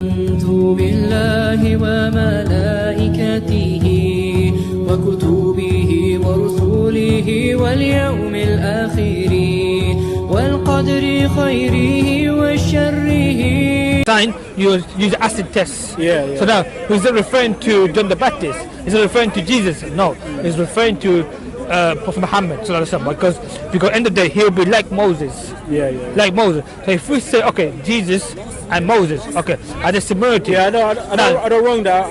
آمنت بالله وملائكته وكتبه ورسله واليوم الآخر والقدر خيره وشره. Sign, you use acid test. Yeah. So now, is it referring to John the Baptist? Is it referring to Jesus? No, it's referring to Prophet Muhammad. Because at the end of the day, he'll be like Moses. Yeah. Like Moses. So if we say, okay, Jesus and Moses, okay, are they similarity? Yeah, I don't wrong that.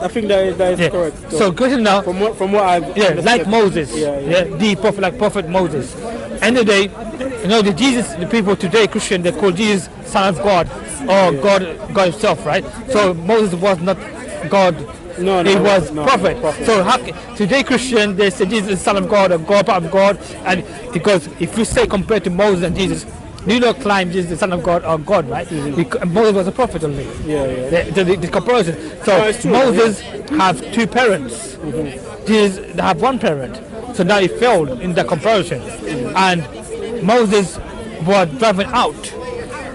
I think that is correct. So question now. From what I've like Moses. Yeah. The prophet, like Prophet Moses. End of the day, the people today, Christian, they call Jesus Son of God or God Himself, right? So Moses was not God. No, he was prophet. prophet. So today Christian, they say Jesus is Son of God or God, part of God, and because if you say compared to Moses and Jesus, do not claim Jesus the Son of God or God, right? Moses was a prophet only. Yeah. The comparison. So Moses have two parents. Jesus they have one parent. So now he failed in the comparison, and Moses was driven out,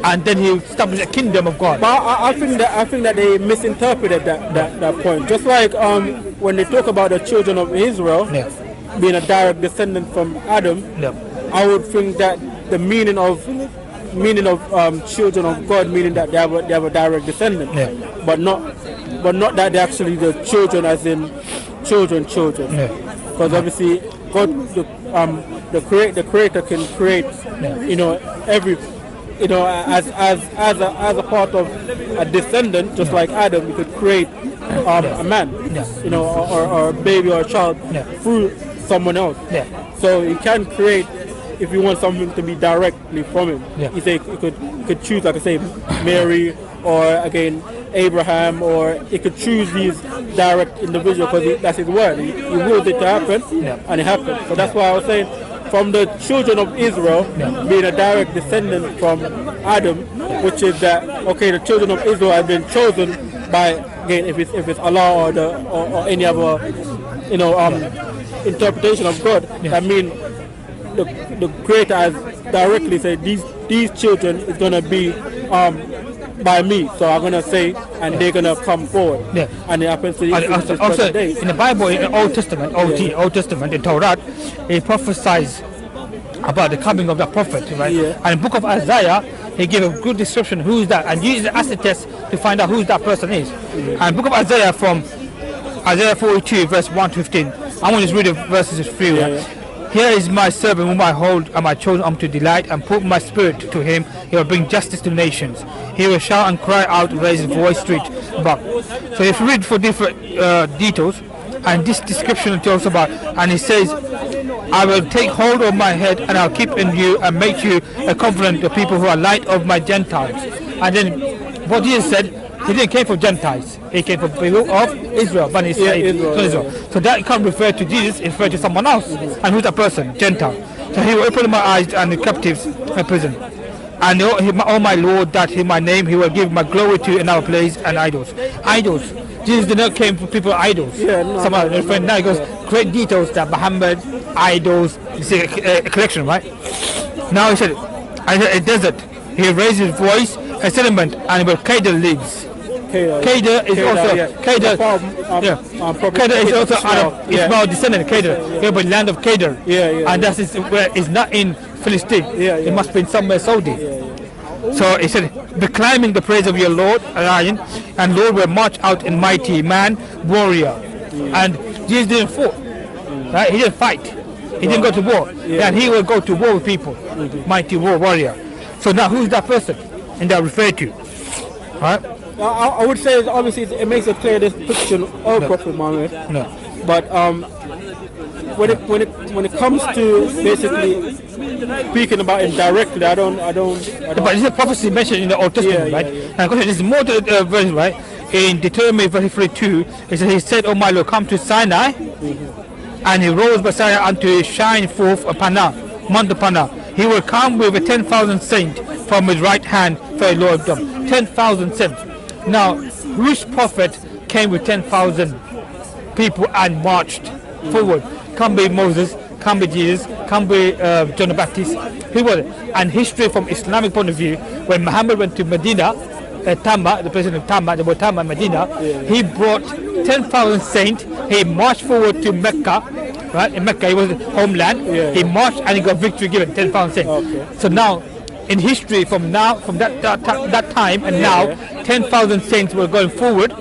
and then he established a kingdom of God. But I think that they misinterpreted that point. Just like when they talk about the children of Israel being a direct descendant from Adam, I would think that the meaning of children of God, meaning that they have a direct descendant, but not that they're actually the children as in children. Because obviously God, the creator can create, every, as a part of a descendant, just like Adam, he could create a man, or a baby or a child through someone else. So he can create. If you want something to be directly from him, you could choose, like I say, Mary, or again Abraham, or he could choose these direct individuals because that's his word. He wills it to happen, and it happened. So that's why I was saying, from the children of Israel being a direct descendant from Adam, which is that the children of Israel have been chosen by, again, if it's Allah or any other interpretation of God. I mean, the Creator has directly said these children is gonna be by me, so I'm gonna say, and they're gonna come forward. And it happens to also in the Bible, in the Old Testament, Old Testament, in Torah, it prophesies about the coming of the prophet, right? And in the book of Isaiah, he gave a good description who is that, and use the acid test to find out who that person is. And the book of Isaiah, from Isaiah 42 verse 1 to 15, I'm going to read the verses 3. Here is my servant whom I hold, and I chosen to delight, and put my spirit to him. He will bring justice to the nations. He will shout and cry out, raise his voice street above. So if you read for different details, and this description tells about, and he says, I will take hold of my head, and I'll keep in you, and make you a covenant to people who are light of my Gentiles. And then what Jesus said, he didn't came from Gentiles. He came from people of Israel, but Israel. So that can't refer to Jesus, it refers to someone else. And who's that person? Gentile. So he will open my eyes and the captives in prison. And oh my Lord, that in my name he will give my glory to in our place and idols. Idols. Jesus did not came from people idols. Now he goes great details that Muhammad, idols, you see a collection, right? Now he said, a desert. He raised his voice, a settlement, and where Kedar lives. Kedar is also out of Ishmael descendant. Kedar, but land of Kedar, and that is where it's not in Philistine. It must be in somewhere Saudi. So he said, "Proclaiming the praise of your Lord, Lion, and Lord will march out in mighty man, warrior." And Jesus didn't fight, right? He didn't fight. He didn't go to war, and he will go to war with people, mighty warrior. So now, who's that person? And that referred to, right? I would say obviously it makes a clear depiction of Prophet Muhammad. But when it comes to basically speaking about him directly, I don't. But it's a prophecy mentioned in the Old Testament, right? And there's more to the verse, right? In Deuteronomy 33:2, it says, "He said, O my Lord, come to Sinai, and he rose by Sinai unto shine forth upon Mount Panah. He will come with 10,000 saints from his right hand for a Lord of them." 10,000 saints. Now, which prophet came with 10,000 people and marched forward? Can't be Moses, can't be Jesus, can't be John the Baptist. Who was it? And history from Islamic point of view, when Muhammad went to Medina, Tama, the president of Tama, the word Tama, Medina, he brought 10,000 saints. He marched forward to Mecca, right? In Mecca, it was his homeland. He marched and he got victory given, 10,000 saints. So now, in history, from that time and now, 10,000 saints were going forward,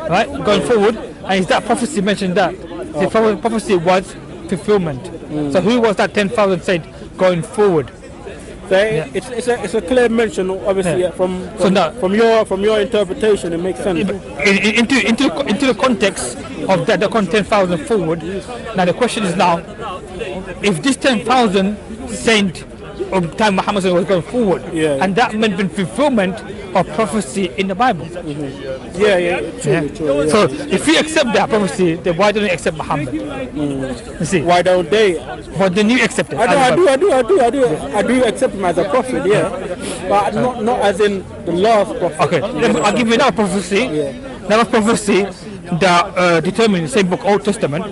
right? Going forward, and is that prophecy mentioned that? The prophecy was fulfillment. So who was that 10,000 saints going forward? So it's a clear mention, obviously, from your interpretation. It makes sense. Into the context of that, the 10,000 forward. Now the question is now, if this 10,000 saint of the time Muhammad was going forward, and that meant the fulfillment of prophecy in the Bible. True. So if we accept that prophecy, then why don't we accept Muhammad? You see? Why don't they? Why don't you accept it? I do accept him as a prophet, but not as in the last prophet. Okay, I'll give you another prophecy. Another prophecy that determined the same book, Old Testament,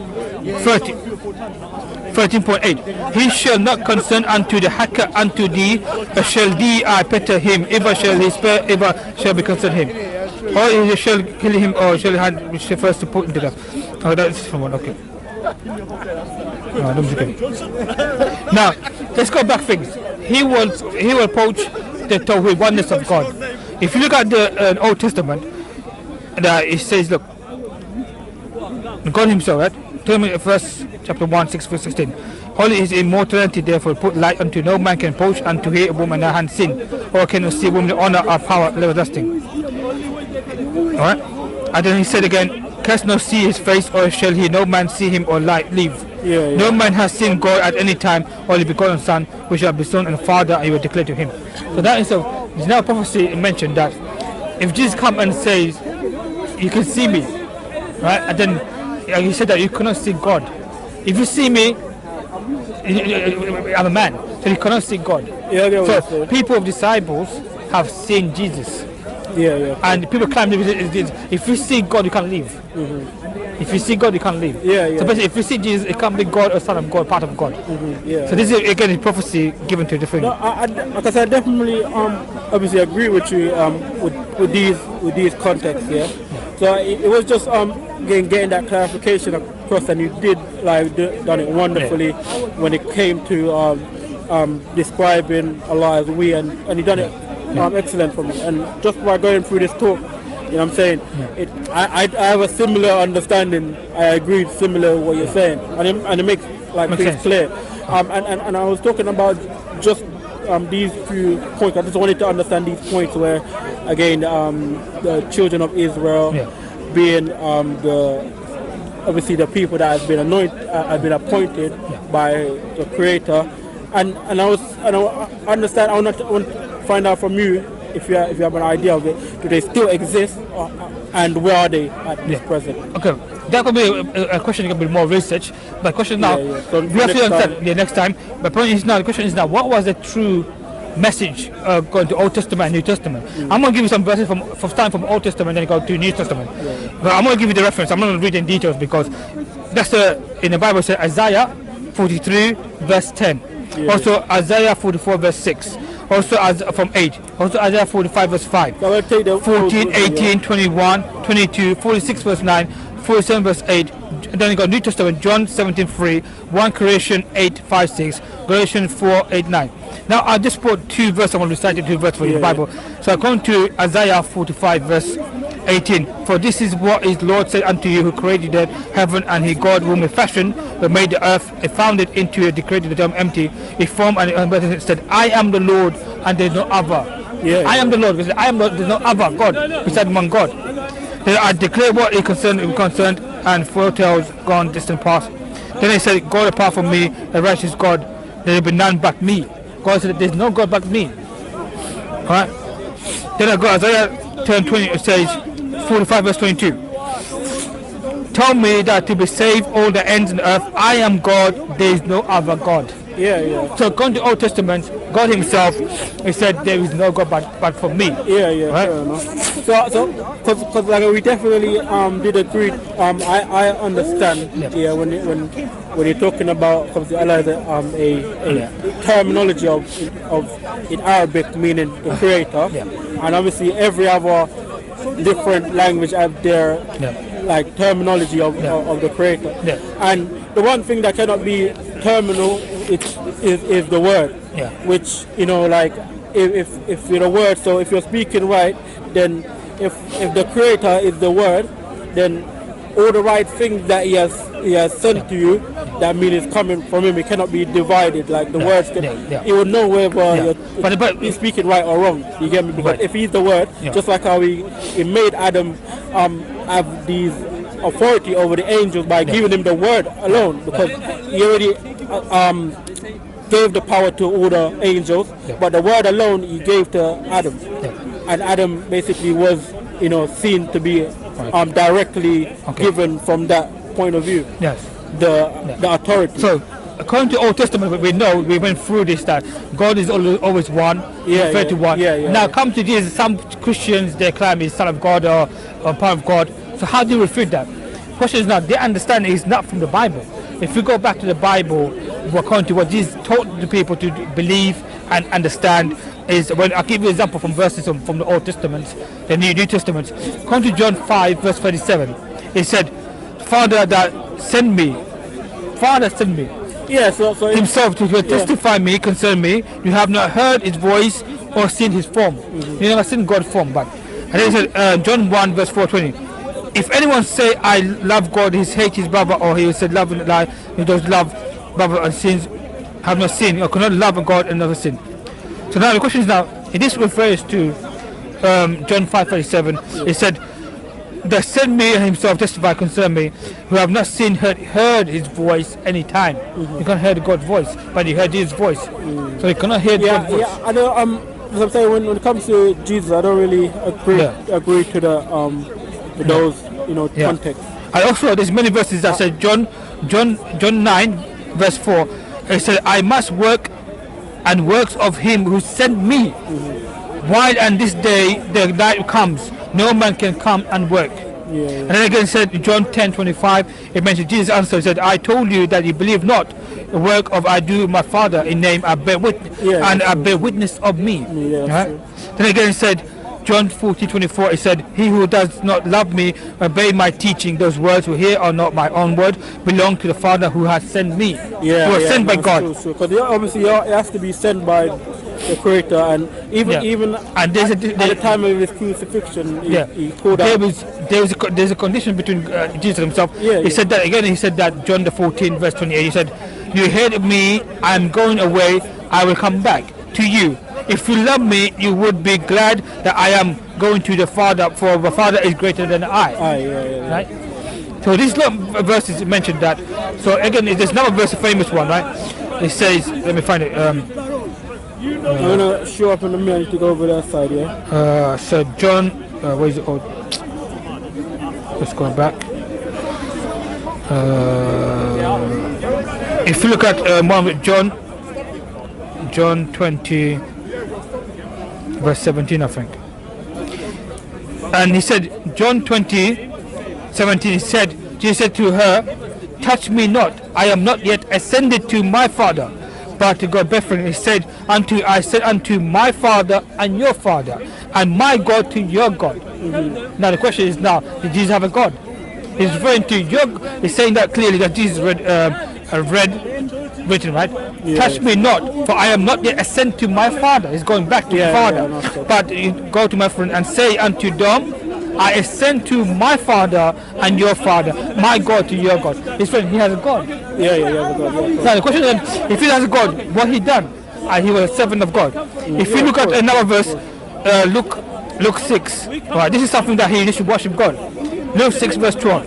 13.8. He shall not consent unto the hacker unto thee, but shall thee I better him, ever shall he spare, ever shall be concerned him. Or he shall kill him, or shall hand which refers to put into death. Oh, that's from one, okay. Now, let's go back things. He will approach the Tawhid, oneness of God. If you look at the Old Testament, it says, look, God himself, right? Verse chapter 1, 6, verse 16. Holy is immortality, therefore put light unto no man can approach unto hear a woman her hand sin, or can see a woman honor or power everlasting. Alright? And then he said again, cast no see his face, or shall he no man see him or live. No man has seen God at any time, only begotten Son, which shall be son and father, and he will declare to him. So that is there's now prophecy mentioned that if Jesus comes and says, you can see me, right? And then he said that you cannot see God. If you see me, I'm a man, so you cannot see God. So people of disciples have seen Jesus. And people claim if you see God, you can't live. If you see God, you can't live. So basically, if you see Jesus, it can't be God or Son of God, part of God. So this is again a prophecy given to a different. Because I definitely obviously agree with you with these contexts. So it was just getting that clarification across, and you did done it wonderfully when it came to describing Allah as we, and you done it excellent for me. And just by going through this talk, you know what I'm saying, I have a similar understanding. I agree similar with what you're saying, and it makes things sense. clear. And I was talking about just these few points. I just wanted to understand these points where, again, the children of Israel being obviously the people that has been appointed by the Creator, and I understand. I want to find out from you if you have an idea of it. Do they still exist, and where are they at this present? Okay, that could be a question. It could be more research. But the question now, So we have to understand next time. But the question is now, what was the true message going to Old Testament and New Testament? I'm going to give you some verses from starting from Old Testament, then go to New Testament. But I'm going to give you the reference. I'm not going to read in details because that's in the Bible. It says Isaiah 43 verse 10. Also Isaiah 44 verse 6. Also from 8. Also Isaiah 45 verse 5. 14, 18, 21, 22, 46 verse 9, 47 verse 8. And then you got New Testament, John 17:3, 1 Corinthians 8:5-6, Galatians 4:8-9. Now I just put two verses. I'm going to recite the two verses for you in the Bible. So I come to Isaiah 45 verse 18. For this is what his Lord said unto you, who created the heaven, and he God whom he fashioned, who made the earth, he found it into a decreed the term empty, he formed and said, I am the Lord, and there is no other. I am the Lord, because I am Lord, there is no other God beside one God. Then I declare what is concerned, and foretells gone distant past. Then he said, God apart from me, the righteous God, there will be none but me. God said, there is no God but me. Alright? Then I go Isaiah 10:20, it says 45 verse 22. Tell me that to be saved all the ends of the earth, I am God, there is no other God. So going to Old Testament, God Himself, He said, "There is no God but for me." Yeah, right? fair enough. So, because like we definitely did agree. I understand. Yeah, when you're talking about, because Allah is a terminology of in Arabic meaning the creator, and obviously every other different language have their like terminology of the creator. And the one thing that cannot be terminal is the word, which like if you're the word, so if you're speaking right, then if the creator is the word, then all the right things that he has sent to you, that means it's coming from him. It cannot be divided. Like the words, he will know whether you're speaking right or wrong. You get me? Because if he's the word, just like how he made Adam have these authority over the angels by giving him the word alone, because he already gave the power to all the angels, but the word alone he gave to Adam, and Adam basically was seen to be directly given from that point of view. The authority. So, according to Old Testament, we know we went through this that God is always one, referred to one. Now, come to Jesus. Some Christians they claim He's Son of God or part of God. So, how do you refute that? The question is now, they understand is not from the Bible. If we go back to the Bible, according to what Jesus taught the people to believe and understand, is when I'll give you an example from verses from the Old Testament, the New Testament. According to John 5, verse 37, it said, Father sent me. Yeah, so Himself to testify me, concern me. You have not heard His voice or seen His form. You never seen God's form. But and then it said, John 1, verse 420. If anyone say I love God, he hates his brother, or he said love and lie, he does love brother and sins, have not sinned, or cannot love God and never sin. So now the question is now, this refers to John 5:37. It said, that sent me Himself testify concern me, who have not seen heard His voice any time. You can't hear God's voice, but you heard His voice. So you cannot hear God's voice. Yeah, I know. As I'm saying, when it comes to Jesus, I don't really agree to the those contexts. And also, there's many verses that say John 9, verse 4. It said, I must work and works of Him who sent me. While and this day the night comes, no man can come and work. And then again said John 10:25, it mentioned Jesus answered, he said, I told you that you believe not the work of I do my Father in name, I bear witness of me. Then again it said John 14:24, it said, he who does not love me, obey my teaching. Those words who hear are not my own word, belong to the Father who has sent me. Who was sent by God. Because obviously it has to be sent by the Creator, and even and at the time of his crucifixion, he called out. There's a condition between Jesus himself. He said that again. He said that John 14, verse 28. He said, you heard me, I'm going away, I will come back to you. If you love me, you would be glad that I am going to the Father, for the Father is greater than I. Right? So these verses mentioned that. So again, there's another verse, a famous one, right? It says, let me find it. I'm gonna show up in a minute to go over that side, So John, where is it? Oh, let's go back. If you look at one with John 20. Verse 17, I think. And he said, John 20:17, he said, Jesus said to her, touch me not, I am not yet ascended to my Father, but to God Bethlehem. He said, I said unto my Father and your Father, and my God to your God. Now the question is now, did Jesus have a God? He's referring to he's saying that clearly that Jesus written, right? Touch me not, for I am not yet ascended to my Father. He's going back to the Father. But you go to my friend and say unto them, I ascend to my Father and your Father, my God to your God. His friend, he has a God. He has a God. Now the question is, if he has a God, what he done? He was a servant of God. If you look at another verse, Luke 6, right? This is something that he should worship God. Luke 6, verse 12.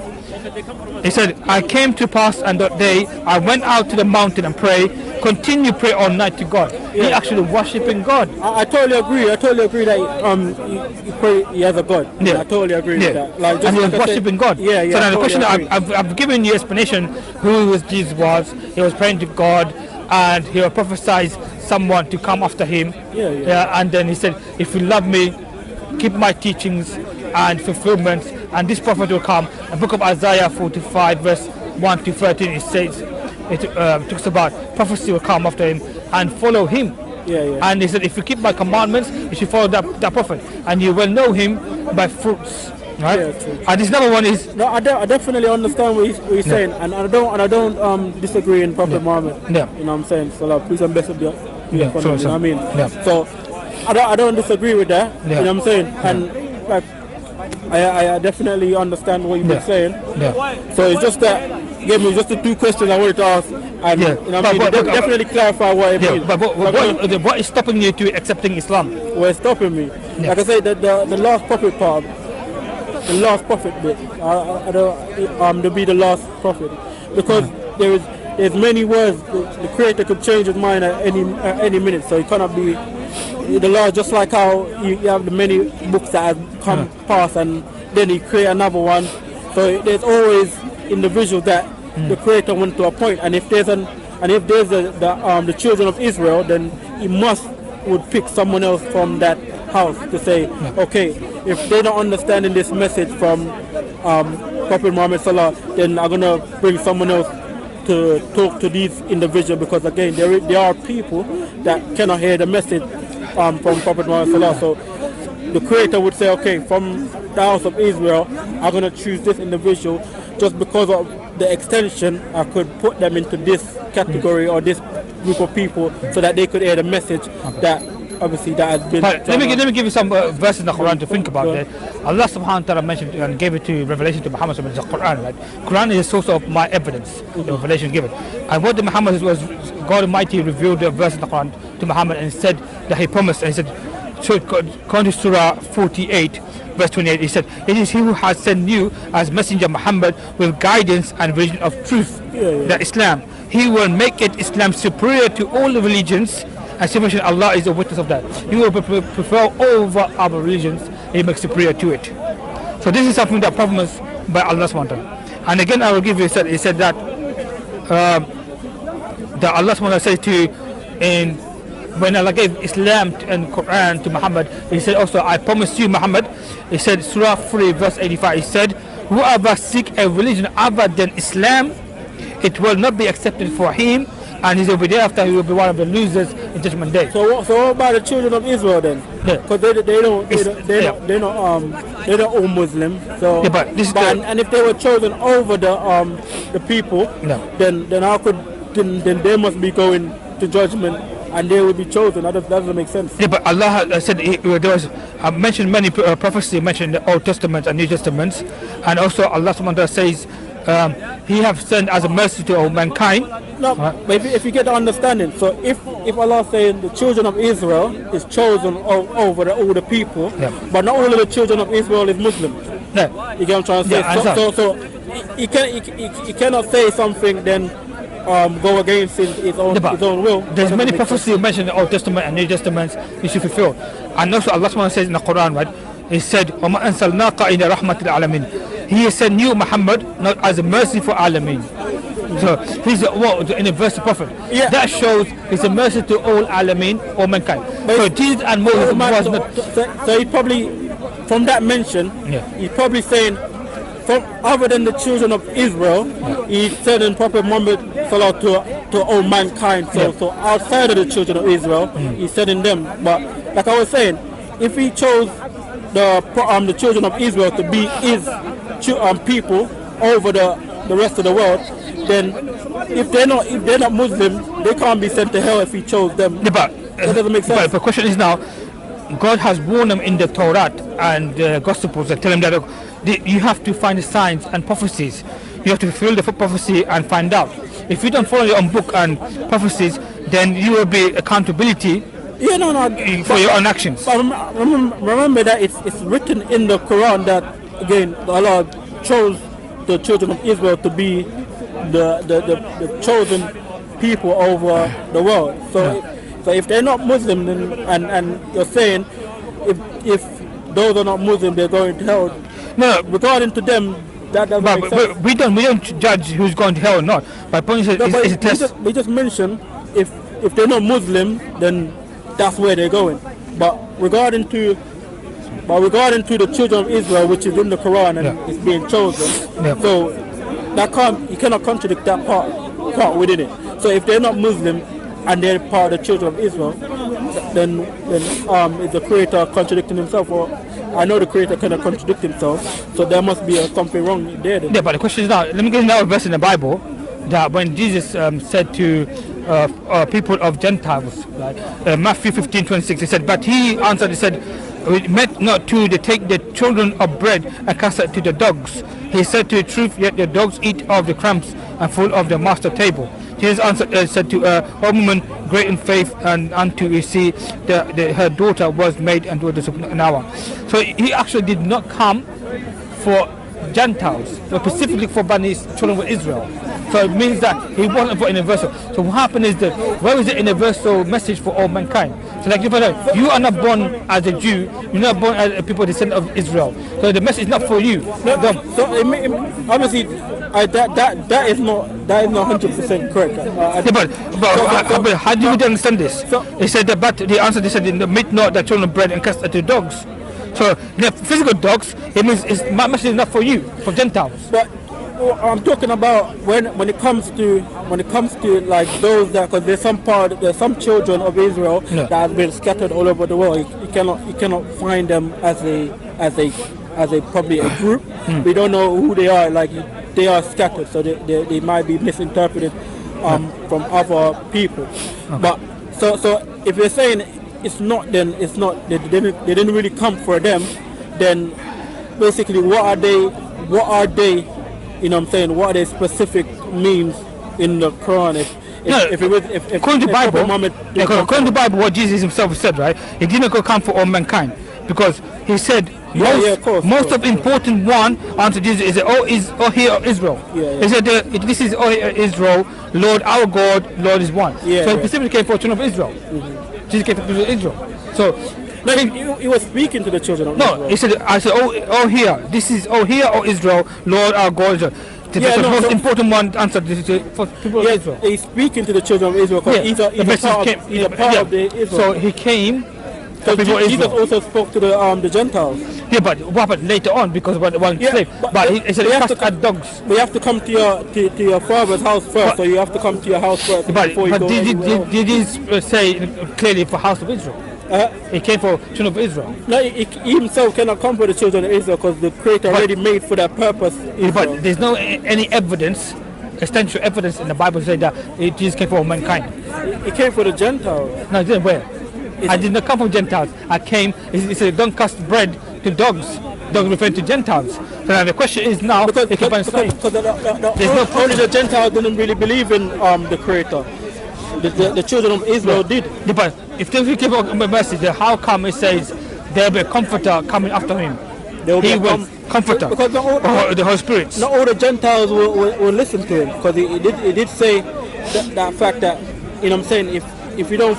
He said, I came to pass and that day I went out to the mountain and pray, continue pray all night to God. He actually worshipping God. I totally agree. that he has a God. I totally agree with that. Like, and he was worshipping God. So now the question, I've given you explanation who Jesus was. He was praying to God, and he prophesied someone to come after him. And then he said, if you love me, keep my teachings and fulfillments, and this prophet will come. The book of Isaiah 45 verse 1 to 13, it says, it talks about prophecy will come after him and follow him. And he said, if you keep my commandments, you should follow that prophet, and you will know him by fruits. Right? And this number one is. No, I definitely understand what he's saying, and I don't disagree in Prophet Muhammad. You know what I'm saying? So like, please and blessed be upon him, you know what I mean? So I don't disagree with that. You know what I'm saying? And like, I definitely understand what you've been saying. So it's just that gave me just the two questions I wanted to ask, and you know what I mean? Definitely clarify what it means. But what is stopping you to accepting Islam? What's stopping me? Like I said, the last prophet part, the last prophet bit, I don't to be the last prophet, because there's many words. The Creator could change his mind at any minute, so it cannot be the law. Just like how you have the many books that have come past, and then he create another one. So there's always individuals that the Creator went to appoint, and if there's the children of Israel, then he would pick someone else from that house to say, okay, if they're not understanding this message from Prophet Muhammad Sallallahu, then I'm gonna bring someone else to talk to these individuals, because again, there are people that cannot hear the message from Prophet Muhammad Sallallahu. So the Creator would say, okay, from the house of Israel, I'm gonna choose this individual just because of the extension. I could put them into this category or this group of people so that they could hear the message that obviously that has been. But let me give you some verses in the Quran to think about it. Allah subhanahu wa ta'ala mentioned and gave it to revelation to Muhammad in the Quran, right? Quran is a source of my evidence, the revelation given. And what the Muhammad was, God Almighty revealed the verse in the Quran to Muhammad and said that he promised, and he said, so according to Surah 48 verse 28, he said, it is he who has sent you as messenger Muhammad with guidance and vision of truth, that Islam. He will make it Islam superior to all the religions, and civilization. Allah is a witness of that. He will prefer over other religions, he makes superior to it. So this is something that promised by Allah SWT. And again I will give you, he said that Allah SWT said to you, in when Allah gave Islam and Quran to Muhammad, he said also, I promise you Muhammad, he said Surah 3 verse 85, he said, whoever seek a religion other than Islam, it will not be accepted for him, and he will be thereafter, he will be one of the losers in Judgment Day. So what about the children of Israel then? Because they're not all Muslim. So and if they were chosen over the people, then they must be going to judgment, and they will be chosen. That doesn't make sense. Yeah, but Allah said there was mentioned many prophecies mentioned in the Old Testament and New Testaments, and also Allah subhanahu wa ta'ala says He have sent as a mercy to all mankind. No, but if you get the understanding, so if Allah saying the children of Israel is chosen over all the people, but not all of the children of Israel is Muslim. You get what I'm trying to say? So he cannot say something then go against his own will. There's many prophecies mentioned in the Old Testament and New Testament you should fulfill. And also Allah subhanahu says in the Quran, right? He said, وَمَا أَنْسَلْنَاقَ إِلَى رَحْمَةِ الْعَالَمِينَ. He sent you, Muhammad, not as a mercy for Alameen. So he's a universal prophet. That shows he's a mercy to all Alameen, all mankind. But so Jesus and Moses was not. So he probably, from that mention, he's probably saying, from other than the children of Israel, he's sending Prophet Muhammad to all mankind. So outside of the children of Israel, he's sending them. But like I was saying, if he chose the children of Israel to be his people over the rest of the world, then if they're not Muslim, they can't be sent to hell if he chose them. But that doesn't make sense. But the question is now, God has warned them in the Torah and the Gospels and tell them that you have to find the signs and prophecies. You have to fulfill the prophecy and find out. If you don't follow your own book and prophecies, then you will be accountability for your own actions. But remember that it's written in the Quran that again Allah chose the children of Israel to be the chosen people over the world. So if they're not Muslim, then and you're saying if those are not Muslim, they're going to hell. No, regarding to them, that doesn't make sense. We don't judge who's going to hell or not. My point is, we just mentioned if if they're not Muslim, then that's where they're going. But regarding to the children of Israel, which is in the Quran and is being chosen, so you cannot contradict that part within it. So if they're not Muslim and they're part of the children of Israel, then is the Creator contradicting himself? Or I know the Creator cannot contradict himself, so there must be something wrong there. Then. Yeah, but the question is now, let me get another verse in the Bible that when Jesus said to people of Gentiles, like Matthew 15:26, he said, but he answered, he said, we meant not to take the children of bread and cast it to the dogs. He said to the truth, yet the dogs eat of the crumbs and full of the master table. Jesus answered, said to a woman great in faith, and unto you see her daughter was made unto an hour. So he actually did not come for Gentiles, but specifically for children of Israel. So it means that he wasn't for universal. So what happened is that where is the universal message for all mankind? So like you are not born as a Jew, you're not born as a people descendant of Israel. So the message is not for you. So obviously that is not 100% correct. But how do you understand this? He said that, but the answer, they said, meet not the children of bread and cast it to dogs. So the physical dogs, it means my message is not for you, for Gentiles. But I'm talking about when it comes to like those that, because there's some children of Israel that have been scattered all over the world. You cannot find them as a probably a group. We don't know who they are. Like they are scattered, so they might be misinterpreted from other people. Okay. But so if you're saying it's not, then it's not. They didn't really come for them. Then basically, what are they? You know what I'm saying? What are the specific means in the Quran? According to the Bible, what Jesus himself said, right? He didn't come for all mankind, because he said most of important one unto Jesus is hear Israel. He said this is Israel, Lord our God, Lord is one. So he specifically came for children of Israel. Jesus came for children of Israel. So. He was speaking to the children of Israel. He said, I said, oh here, this is, hear, O Israel, Lord our God. The most important one answered for people of Israel. He's speaking to the children of Israel because he's a part of the Israel. So he came. So Jesus also spoke to the Gentiles. Yeah, but what happened later on, because one slave? But he said, cast at dogs. But you have to come to your father's house first, so you have to come to your house first before you go anywhere. Did he say clearly for house of Israel? He came for children of Israel. No, he himself cannot come for the children of Israel because the Creator already made for that purpose. But there's no any evidence, essential evidence in the Bible to say that Jesus came for mankind. He came for the Gentiles. No, he didn't. Where? I did not come from Gentiles. I came. He said, "Don't cast bread to dogs." Dogs referring to Gentiles. So now the question is now. Because only the Gentiles didn't really believe in the Creator. The children of Israel did. Yeah, but if they give a message, how come it says there will be a comforter coming after him? He will comforter, because the Holy Spirit. Not all the Gentiles will listen to him, because he did say that fact that, you know what I'm saying, if you don't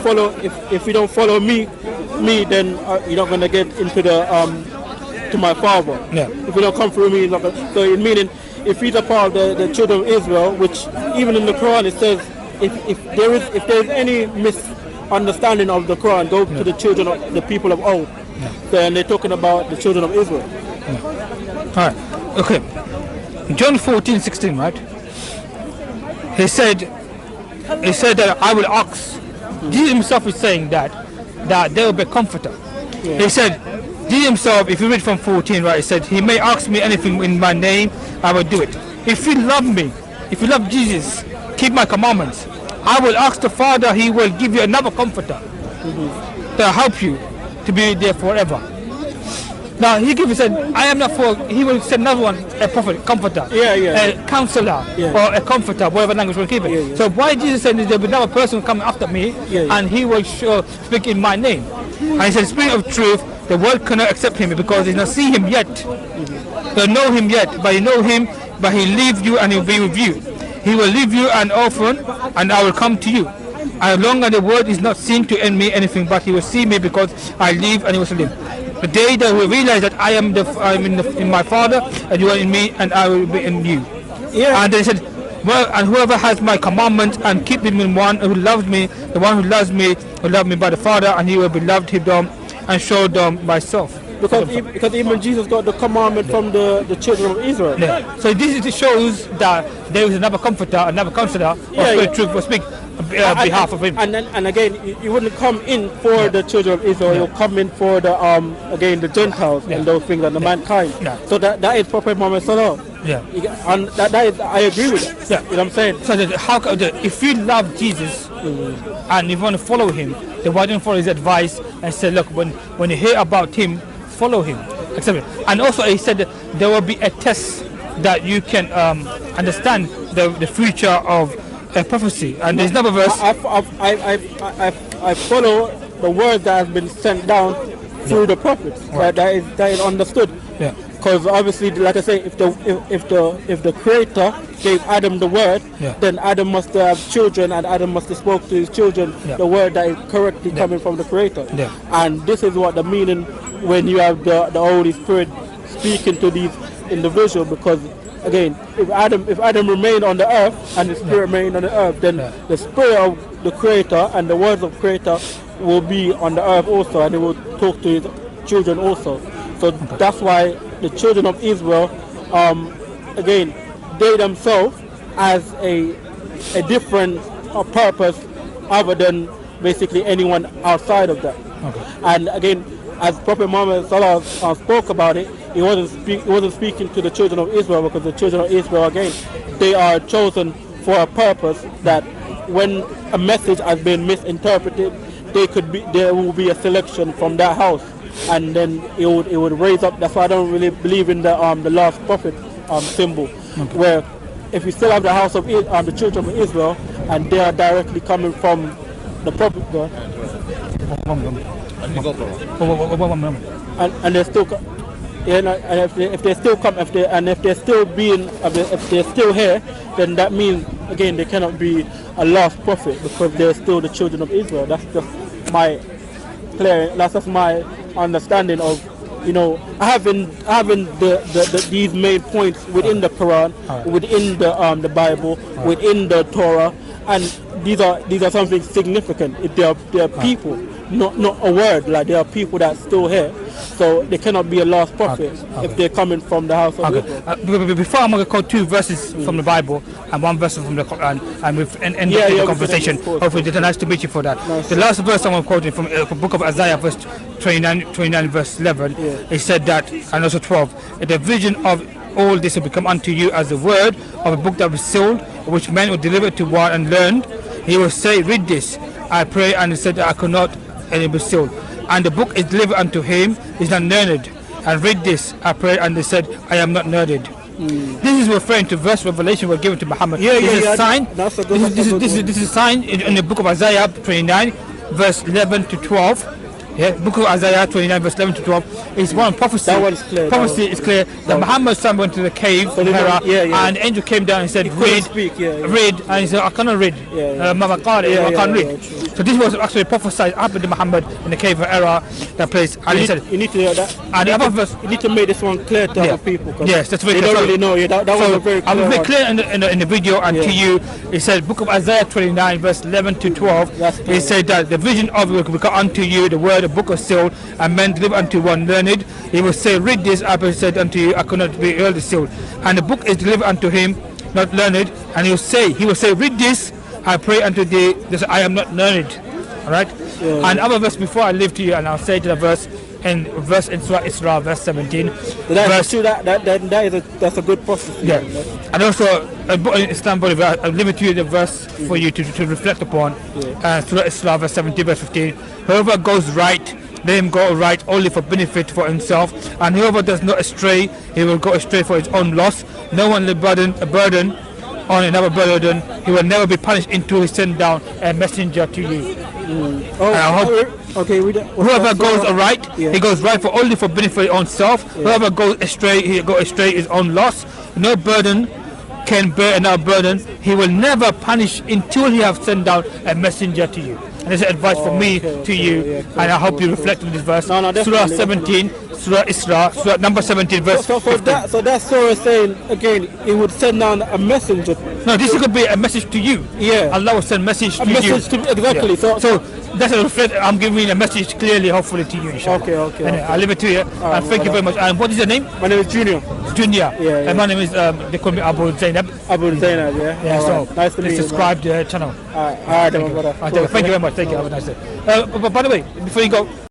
follow me, then you're not gonna get into to my Father. Yeah. If you don't come through me, you're not gonna, so meaning if he's a part of the children of Israel, which even in the Quran it says. If there is any misunderstanding of the Quran, go to the children of the people of old. Then they're talking about the children of Israel. All right. Okay. John 14:16, right? He said that I will ask. Jesus himself is saying that there will be a comforter. Yeah. He said, Jesus himself, if you read from 14, right, he said, he may ask me anything in my name, I will do it. If you love me, if you love Jesus, keep my commandments. I will ask the Father, he will give you another comforter to help you to be there forever. Now he said, I am not for, he will send another one, a prophet, comforter, a counselor, or a comforter, whatever language we'll keep it. So why Jesus said there will be another person coming after me, and he will speak in my name. And he said, Spirit of truth, the world cannot accept him because they not see him yet. They know him yet, but you know him, but he leave you and he will be with you. He will leave you an orphan, and I will come to you. As long as the world is not seen to me anything, but he will see me because I live and he will live. The day that we realize that I am in my Father, and you are in me, and I will be in you. Yeah. And they said, And whoever has my commandments and keep them in one who loves me, the one who loves me will love me by the Father, and he will be loved him and show them myself. Because even Jesus got the commandment from the children of Israel. Yeah. So this shows that there is another comforter, another counselor, or truth will speak behalf of him. And again, you wouldn't come in for the children of Israel. You'll come in for the again the Gentiles and those things and the mankind. Yeah. So that is Prophet Muhammad Sallallahu. Yeah. And that is, I agree with it. Yeah. You know what I'm saying? So if you love Jesus and you want to follow him, then why don't you follow his advice and say, look, when you hear about him, follow him. And also he said that there will be a test that you can understand the future of a prophecy. And there's another verse. I follow the word that has been sent down through the prophets. Right. That is understood. Yeah. Because obviously, like I say, if the Creator gave Adam the word, then Adam must have children, and Adam must have spoke to his children the word that is correctly coming from the Creator. Yeah. And this is what the meaning when you have the Holy Spirit speaking to these individuals. Because again, if Adam remained on the earth and the Spirit remained on the earth, then the Spirit of the Creator and the words of Creator will be on the earth also, and he will talk to his children also. So that's why the children of Israel, again, they themselves as a different purpose other than basically anyone outside of that. Okay. And again, as Prophet Muhammad Sallallahu spoke about it, he wasn't speaking to the children of Israel, because the children of Israel, again, they are chosen for a purpose that when a message has been misinterpreted, there will be a selection from that house, and then it would raise up. That's why I don't really believe in the last prophet symbol, where if you still have the house of the children of Israel, and they are directly coming from the prophet, and they're still, and if they're still here, then that means again they cannot be a last prophet, because they're still the children of Israel. That's just my understanding of, having these main points within the Quran, within the Bible, within the Torah, and these are something significant. If they are people, not a word. Like, there are people that's still here, so they cannot be a last prophet if they're coming from the house of Israel. Before, I'm going to quote 2 verses from the Bible and 1 verse from the Quran, and we've end the conversation. Hopefully, it's nice to meet you for that. The last verse I'm quoting from the book of Isaiah, verse 29 verse 11. It said that, and also 12, the vision of all this will become unto you as the word of a book that was sealed, which men will deliver to one and learned. He will say, read this, I pray, and he said, I could not, and it was sealed. And the book is delivered unto him, is not learned. And read this, I pray, and they said, I am not learned. This is referring to verse Revelation were given to Muhammad. This is a sign. This is a sign in the book of Isaiah 29, verse 11 to 12. Yeah, book of Isaiah 29 verse 11 to 12 is one prophecy. That one's clear. Prophecy is clear that Muhammad's son went to the cave in Hira, and the angel came down and said, read, read, and he said, I cannot read. I can't read. So this was actually prophesied after the Muhammad in the cave of Hira, that place. And he said, you need to know that. And the other verse, you need to make this one clear to other people. Yes, that's very clear. They don't really know. That was a very clear one. I will make clear in the video, and to you, it said, book of Isaiah 29 verse 11 to 12. It said that the vision of it will come unto you, the word, the book of sealed, and men deliver unto one learned. He will say, read this, I said unto you, I could not be early sealed. And the book is delivered unto him, not learned, and he will say, read this, I pray unto thee, this, I am not learned. Alright? And other verse before I leave to you, and I'll say to the verse in Surah Isra, verse 17. That's true, that's a good prophecy. Yeah. And also, in Islam, I'll leave it to you the verse for you to reflect upon. Surah Isra, verse 17, verse 15. Whoever goes right, let him go right only for benefit for himself, and whoever does not astray, he will go astray for his own loss. No one will burden on another burden. He will never be punished until he send down a messenger to you. Whoever goes right, he goes right for only for benefit for his own self. Whoever goes astray, he goes astray his own loss. No burden can bear another burden. He will never punish until he have sent down a messenger to you. And this is advice from me to you, and I hope you reflect on this verse. Surah 17, Surah Isra, Surah number 17, verse So 15. that surah is saying again, it would send down a messenger. No, this could be a message to you. Yeah. Allah will send message to A message you. to exactly. Yeah. So that's a reflect. I'm giving a message clearly, hopefully to you, inshallah. Okay. Anyway, I'll leave it to you. And thank you very much. And what is your name? My name is Junior. Junior. Yeah. And my name is they call me Abu Zainab. Abu Zainab. Yeah. Yeah. All So right. Nice to meet please you. subscribe to the channel. All right, my brother. Thank you very much. Thank you. Have a nice day. But by the way, before you go.